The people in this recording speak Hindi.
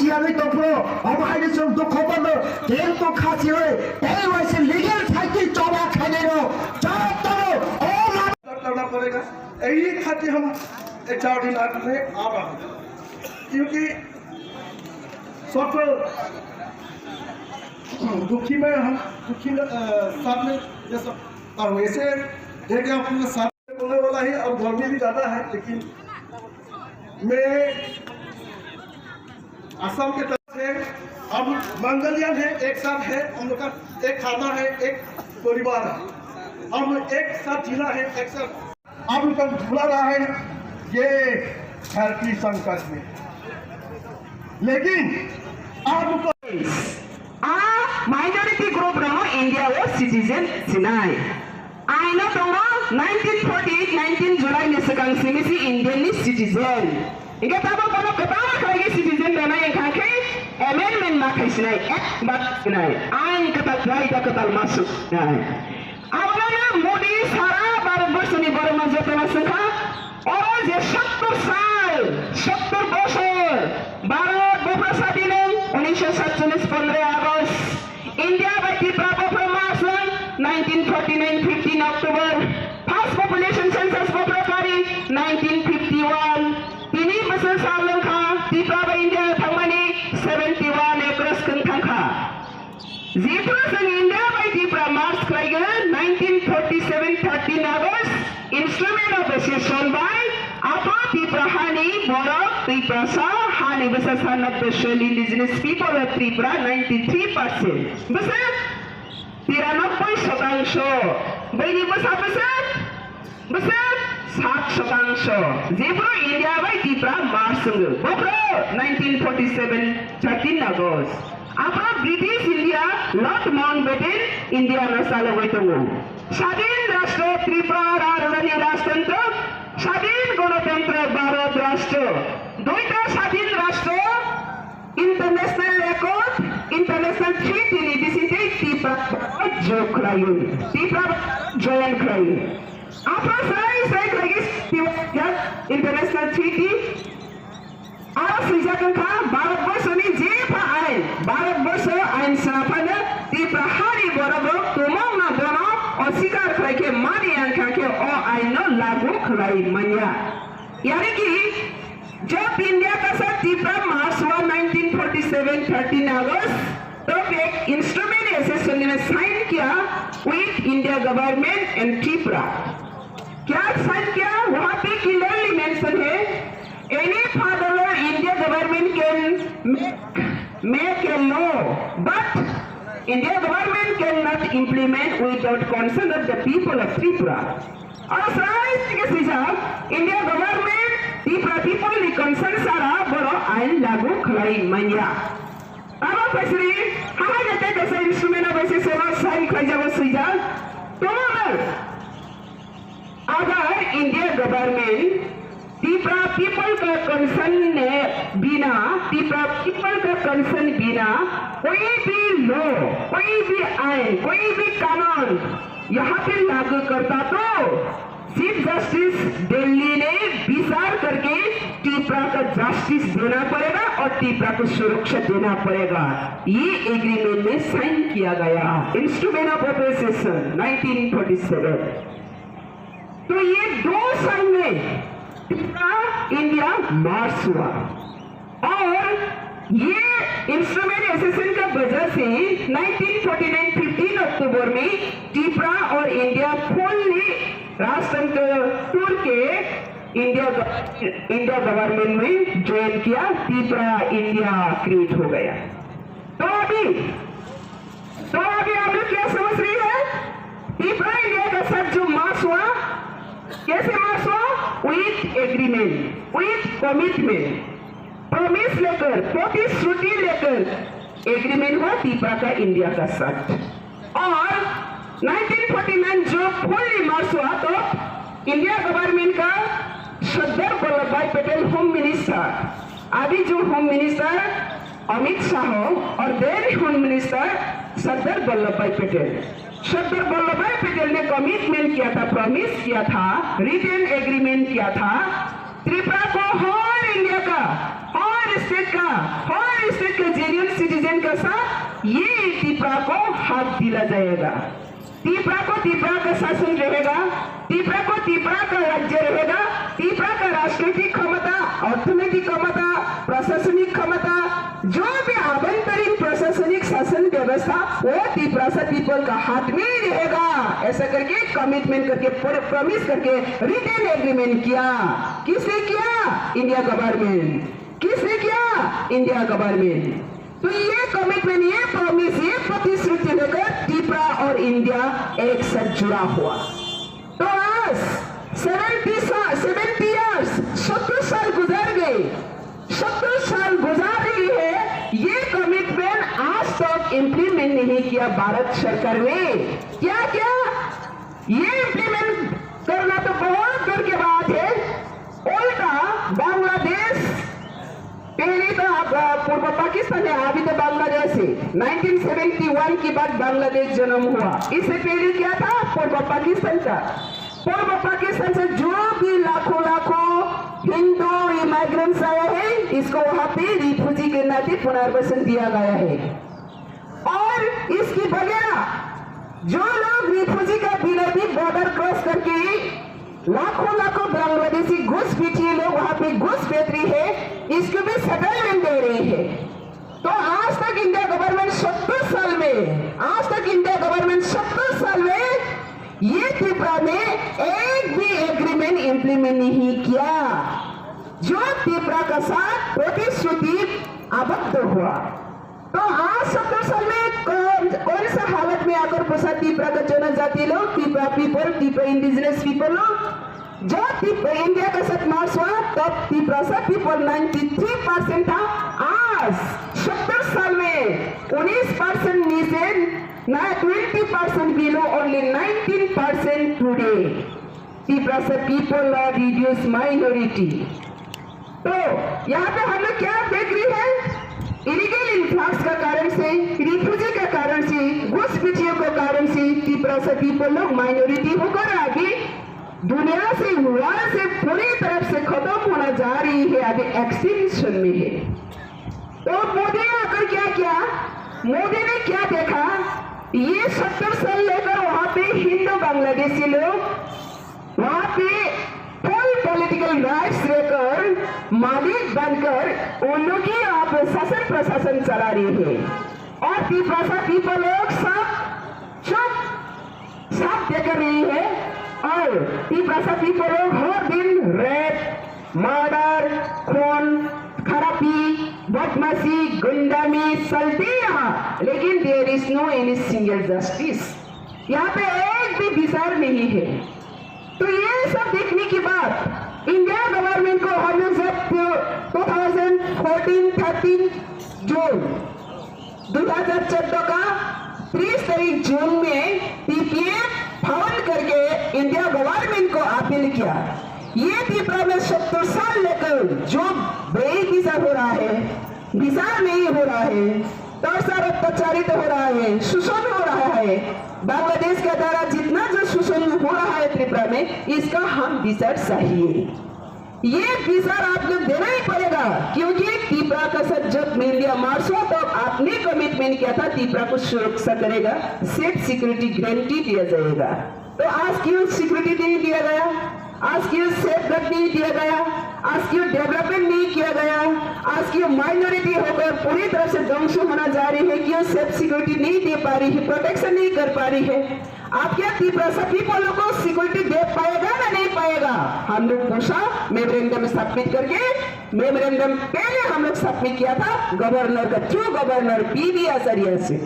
जियालै तोप्रो अमाइले जों दुखबन्द तेल तो खासी होय तेल वैसे लीगल साइकिल चौबा खाने रो जब तरो ओ करना पड़ेगा। यही खातिर हम एक्स्ट्राऑर्डिनरी में आ रहा हूँ क्योंकि सब दुखी में हम दुखी साथ में जैसा वैसे देखे अपने साथ बोलने वाला ही और गर्मी भी ज़्यादा है लेकिन मैं असम के तरफ से हम मंगलियन है एक साथ है हम लोग का एक खाना है एक परिवार है हम एक साथ जीना है एक साथ अब तक भूला रहा है ये धरती संकट में लेकिन अब minority group no India was citizen sinai I know tongo 1948 19 July ni sekang simisi Indian ni citizen inga tabo kono ketawa lagi citizen dana yang kake amendment makai sinai but sinai ain kata jai da ketal masuk sinai awalnya Modi sara Bharatbars ni barma jotana sangka orang je 70 বছর ভারত বপ্রসাদিনে 1947 15 August India by Tripura Performance 1949 15 October First Population Census Populari 1951 Tini besar salangka Tripura by India thangmani 71 acres kengkangka Zipra sang India by Tripura March Kraiga 1947 13 August Instrument of Accession by Apa Tripura Hani Borok Tripura Sa Hani besar son of the Shell indigenous people of Tripura 93% besar 93% Bagi besar 7% Zebra India by Tripura March Bokro 1947 13 August Apa British India Lord Mountbatten India Nasala Waitomo Sadin Rashtra Tripura Arulani Rashtantra Sadin Ganatantra Bharat Rashtra Doita Sadin Rashtra International Record International Treaty ni disinte Tripura Join Krayu Apa saya lagi International Treaty Ara sijakan ka Bharatbars ni je pa ain Bharatbars ain sanapana Tripura hari borobo tumong na dono अस्वीकार करके माने अंका के ओ आईनो लागू कराई मनिया यानी कि जब इंडिया का साथ त्रिपुरा मार्च 1947 13 अगस्त तो एक इंस्ट्रूमेंट एसोसिएशन ने साइन किया with India government and Tripura क्या साइन किया वहाँ पे क्लियरली मेंशन है any father India government can make a law but India government cannot implement without consent of the people of Tripura. As India government Tripura people ni consent sara boro ain lagu khalai manya. Aba pasri hama jate desa instrument baise sera sign khajago suja. Tomar agar India government Tripura people का कंसर्न बिना Tripura people का कंसर्न बिना कोई भी लॉ कोई भी आइन कोई भी कानून यहाँ पे लागू करता तो चीफ जस्टिस दिल्ली ने विचार करके Tripura का जस्टिस देना पड़ेगा और Tripura को सुरक्षा देना पड़ेगा ये एग्रीमेंट में साइन किया गया इंस्ट्रूमेंट ऑफ एसोसिएशन 1947 तो ये दो साल में इंडिया मार्च हुआ और ये इंस्ट्रूमेंट एसोसिएशन का वजह से 1949 15 अक्टूबर में Tripura और इंडिया फुल्ली राष्ट्रतंत्र टूर के इंडिया गवर्नमेंट में ज्वाइन किया Tripura इंडिया क्रिएट हो गया तो अभी आप लोग क्या समझ रही है Tripura इंडिया का साथ जो मार्च हुआ कैसे मार्च हुआ with agreement with commitment promise लेकर प्रतिश्रुति लेकर एग्रीमेंट हुआ Tripura का इंडिया का साथ और 1949 जो फुल्ली मार्च हुआ तो इंडिया गवर्नमेंट का सरदार वल्लभ भाई पटेल होम मिनिस्टर अभी जो होम मिनिस्टर अमित शाह और then home minister Sardar Vallabh भाई पटेल ने कमिटमेंट किया था प्रॉमिस किया था रिटन एग्रीमेंट किया था Tripura को हर हर स्टेट का जेन्युइन सिटीजन का साथ ये त्रिपुरा को हक दिला जाएगा। त्रिपुरा को त्रिपुरा का शासन रहेगा, त्रिपुरा को त्रिपुरा का राज्य रहेगा, त्रिपुरा का राजनीतिक क्षमता, अर्थनैतिक क्षमता, प्रशासनिक क्षमता, जो भी आभ्यंतरीण प्रशासनिक शासन व्यवस्था वो त्रिपुरा से पीपल का हाथ में ही रहेगा। ऐसा करके कमिटमेंट करके प्रॉमिस करके रिटन एग्रीमेंट किया। किसने किया? India government. किसने किया? India government. तो ये कमिटमेंट, ये प्रॉमिस, ये प्रतिश्रुति लेकर त्रिपुरा और इंडिया एक साथ जुड़ा हुआ। तो आज 70 इयर्स 70 साल गुजर गए, 70 साल गुजार रही है। ये कमिटमेंट आज तक इंप्लीमेंट नहीं किया भारत सरकार ने। क्या क्या ये इंप्लीमेंट करना तो बहुत दूर की बात है। उल्टा बांग्लादेश, पहले तो पूर्व पाकिस्तान है, अभी तो बांग्लादेश है। 1971 के बाद बांग्लादेश जन्म हुआ। इससे पहले क्या था? पूर्व पाकिस्तान था। पूर्व पाकिस्तान से जो भी लाखों हिंदू इमाइग्रेंट्स आए हैं, इसको वहां पे रिफ्यूजी के नाते पुनर्वासन दिया गया है। और इसकी बगैर जो लोग रिफ्यूजी का बिना भी बॉर्डर क्रॉस करके लाखों बांग्लादेशी घुसपैठिए लोग वहां पे घुसपैठ रही है, इसको भी सेटलमेंट दे रहे हैं। तो आज तक इंडिया गवर्नमेंट 70 साल में ये त्रिपुरा में एक भी एग्रीमेंट इंप्लीमेंट नहीं किया, जो त्रिपुरा का साथ प्रतिश्रुति आबद्ध हुआ। तो आज 70 साल में कौन सा हालत में आकर फंसा त्रिपुरा का जनजाति लोग, Tripura people, Tripura indigenous people लोग। जब इंडिया का साथ मार्च हुआ तब त्रिपुरा सा पीपल 93% था। आज 70 साल में 19% नीचे, 20% below, only 19% today. त्रिपुरा से पीपल आर रिड्यूस माइनॉरिटी। तो यहाँ पे हम लोग क्या देख रही है? इलीगल इन्फ्लक्स का कारण से, रिफ्यूजी का कारण से, घुसपैठियों के कारण से त्रिपुरा से पीपल लोग माइनॉरिटी होकर आगे दुनिया से, वर्ल्ड से पूरी तरफ से खत्म होना जा रही है, अभी एक्सटिंक्शन में है। तो मोदी ने आकर क्या किया? मोदी ने क्या देखा? ये 70 साल लेकर वहां पे हिंदू बांग्लादेशी लोग वहां पे फुल पॉलिटिकल राइट्स लेकर मालिक बनकर उन लोग ही आप शासन प्रशासन चला रही है। और त्रिपुरा पीपल लोग सब चुप साफ देकर रही है। और त्रिपुरा पीपल लोग हर दिन रेप, मर्डर, खून खराबी, बदमाशी, गुंडामी चलती है यहाँ, लेकिन there is no any single justice. यहाँ पे एक भी विचार नहीं है। तो ये सब देखने के बाद इंडिया गवर्नमेंट को हम लोग जब 2014-13 जून 2014 का 30 तारीख जून में पीपीएफ फाउंड करके इंडिया गवर्नमेंट को अपील किया। ये त्रिपुरा में 70 साल लेकर जो ब्रेक विचार हो रहा है, विचार नहीं हो रहा है, टॉर्चर अत्याचारित हो रहा है, शोषण हो रहा है, बांग्लादेश के द्वारा जितना जो शोषण हो रहा है त्रिपुरा में, इसका हम विचार चाहिए। ये विचार आप लोग देना ही पड़ेगा, क्योंकि त्रिपुरा का साथ जब इंडिया मार्च हुआ तो आपने कमिटमेंट किया था त्रिपुरा को सुरक्षा करेगा, सेफ सिक्योरिटी गारंटी दिया जाएगा। तो आज क्यों सिक्योरिटी नहीं दिया गया? आज क्यों सेफ गार्ड नहीं दिया गया? आज क्यों डेवलपमेंट नहीं किया गया? आज क्यों माइनॉरिटी होकर पूरी तरह से ध्वंस होना जा रही है? क्यों सेफ सिक्योरिटी नहीं दे पा रही है, प्रोटेक्शन नहीं कर पा रही है? आप क्या त्रिपुरा पीपल को सिक्योरिटी दे पाएगा ना नहीं पाएगा? हम लोग पूछा, मेमोरेंडम सबमिट करके, मेमोरेंडम पहले हम लोग सबमिट किया था गवर्नर का थ्रू, गवर्नर पीवी आचार्य से।